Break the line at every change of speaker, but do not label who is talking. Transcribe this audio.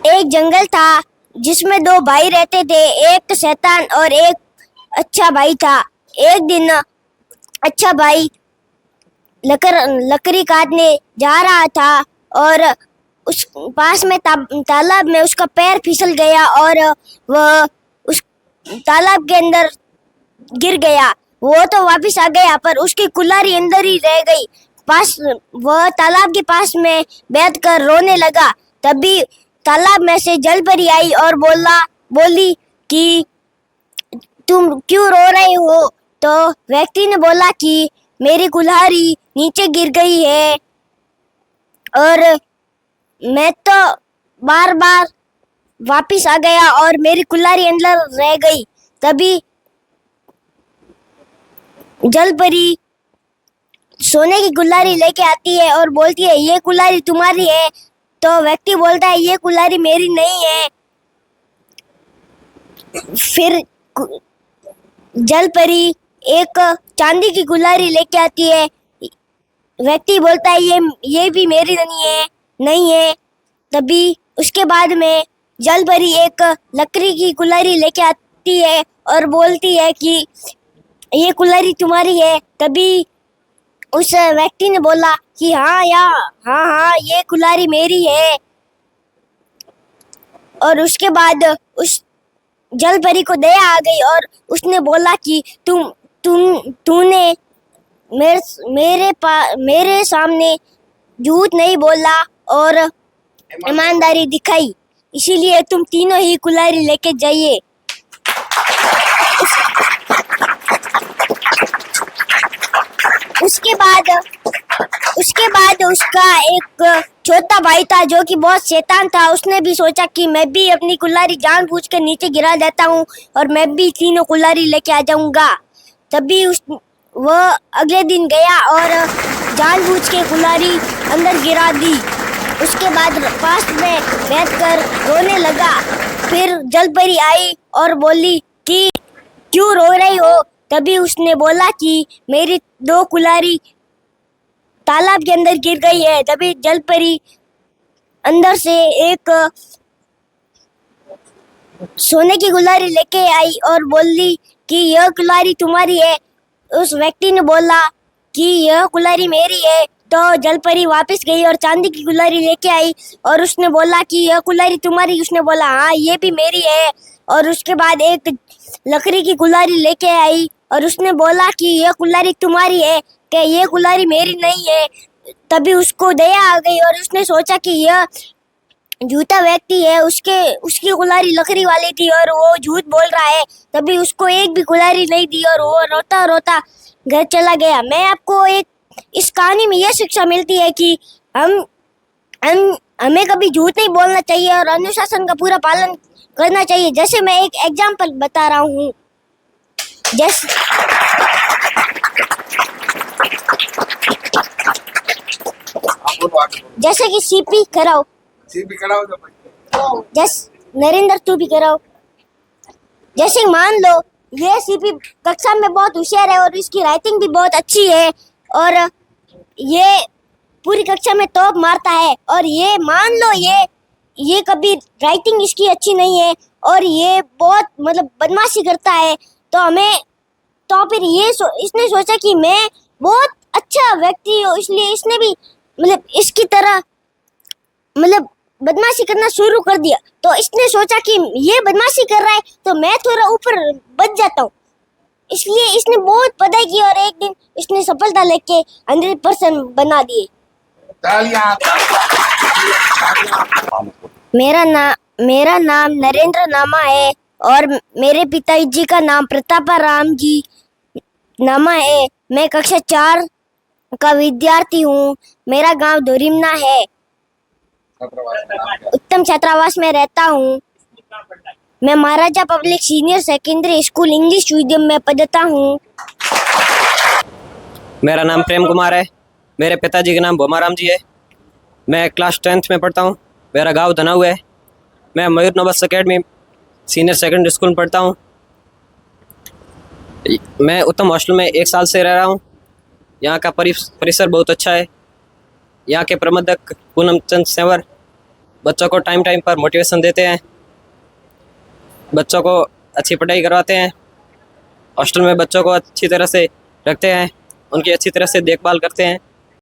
एक जंगल था जिसमें दो भाई रहते थे, एक शैतान और एक अच्छा भाई था। एक दिन अच्छा भाई लकड़ी काटने जा रहा था और उस पास में तालाब में उसका पैर फिसल गया और वह उस तालाब के अंदर गिर गया। वो तो वापस आ गया पर उसकी कुल्हाड़ी अंदर ही रह गई। पास वह तालाब के पास में बैठकर रोने लगा। तभी तालाब में से जलपरी आई और बोली कि तुम क्यों रो रहे हो? तो व्यक्ति ने बोला कि मेरी कुल्हाड़ी नीचे गिर गई है और मैं तो बार बार वापिस आ गया और मेरी कुल्हाड़ी अंदर रह गई। तभी जलपरी सोने की कुल्हाड़ी लेके आती है और बोलती है ये कुल्हाड़ी तुम्हारी है। तो व्यक्ति बोलता है ये कुल्हाड़ी मेरी नहीं है। फिर जलपरी एक चांदी की कुल्हाड़ी लेके आती है। व्यक्ति बोलता है ये भी मेरी नहीं है। तभी उसके बाद में जलपरी एक लकड़ी की कुल्हाड़ी लेके आती है और बोलती है कि ये कुल्हाड़ी तुम्हारी है। तभी उस व्यक्ति ने बोला कि हाँ ये कुल्हाड़ी मेरी है। और उसके बाद उस जलपरी को दया आ गई और उसने बोला कि तूने मेरे सामने झूठ नहीं बोला और ईमानदारी दिखाई, इसीलिए तुम तीनों ही कुल्हाड़ी लेके जाइए। उसके बाद उसका एक छोटा भाई था जो कि बहुत शैतान था। उसने भी सोचा कि मैं भी अपनी कुल्हाड़ी जानबूझ कर नीचे गिरा देता हूँ और मैं भी तीनों कुल्हाड़ी लेके आ जाऊंगा। तभी वह अगले दिन गया और जानबूझ के कुल्हाड़ी अंदर गिरा दी। उसके बाद पास में बैठकर रोने लगा। फिर जलपरी आई और बोली कि क्यों रो रही हो? तभी उसने बोला कि मेरी दो कुल्हाड़ी तालाब के अंदर गिर गई है। तभी जलपरी अंदर से एक सोने की कुल्हाड़ी लेके आई और बोली कि यह कुल्हाड़ी तुम्हारी है। उस व्यक्ति ने बोला कि यह कुल्हाड़ी मेरी है। तो जलपरी वापस गई और चांदी की कुल्हाड़ी लेके आई और उसने बोला कि यह कुल्हाड़ी तुम्हारी। उसने बोला हाँ ये भी मेरी है। और उसके बाद एक लकड़ी की कुल्हाड़ी लेके आई और उसने बोला कि यह कुल्हाड़ी तुम्हारी है, कि ये कुल्हाड़ी मेरी नहीं है। तभी उसको दया आ गई और उसने सोचा कि यह झूठा व्यक्ति है, उसकी कुल्हाड़ी लकड़ी वाली थी और वो झूठ बोल रहा है। तभी उसको एक भी कुल्हाड़ी नहीं दी और वो रोता रोता घर चला गया। मैं आपको इस कहानी में यह शिक्षा मिलती है कि हमें कभी झूठ नहीं बोलना चाहिए और अनुशासन का पूरा पालन करना चाहिए। जैसे मैं एक एग्जाम्पल बता रहा हूँ। जैसे कि सीपी कराओ नरेंद्र तू भी कराओ। जैसे मान लो ये सीपी कक्षा में बहुत होशियार है और इसकी राइटिंग भी बहुत अच्छी है और ये पूरी कक्षा में टॉप मारता है। और ये मान लो ये कभी राइटिंग इसकी अच्छी नहीं है और ये बहुत मतलब बदमाशी करता है। तो फिर इसने सोचा कि मैं बहुत अच्छा व्यक्ति हूँ, इसलिए इसने भी मतलब इसकी तरह मतलब बदमाशी करना शुरू कर दिया। तो इसने सोचा कि ये बदमाशी कर रहा है तो मैं थोड़ा ऊपर बच जाता हूँ, इसलिए इसने बहुत पढ़ाई की और एक दिन इसने सफलता लेके 100% बना दिए। मेरा नाम नरेंद्र नामा है और मेरे पिताजी का नाम प्रतापाराम जी नामा है। मैं कक्षा 4 का विद्यार्थी हूँ। मेरा गांव धोरिमना है। उत्तम छात्रावास में रहता हूँ। मैं Maharaja public senior secondary school English medium में पढ़ता हूँ।
मेरा नाम प्रेम कुमार है। मेरे पिताजी का नाम भोमाराम जी है। मैं क्लास 10th में पढ़ता हूँ। मेरा गांव धनाऊ है। मैं मयूर नवस अकेडमी सीनियर सेकेंडरी स्कूल में पढ़ता हूँ। मैं उत्तम हॉस्टल में 1 साल से रह रहा हूँ। यहाँ का परिसर बहुत अच्छा है। यहाँ के प्रबंधक पूनम चंद सेंवर बच्चों को टाइम टाइम पर मोटिवेशन देते हैं, बच्चों को अच्छी पढ़ाई करवाते हैं, हॉस्टल में बच्चों को अच्छी तरह से रखते हैं, उनकी अच्छी तरह से देखभाल करते हैं।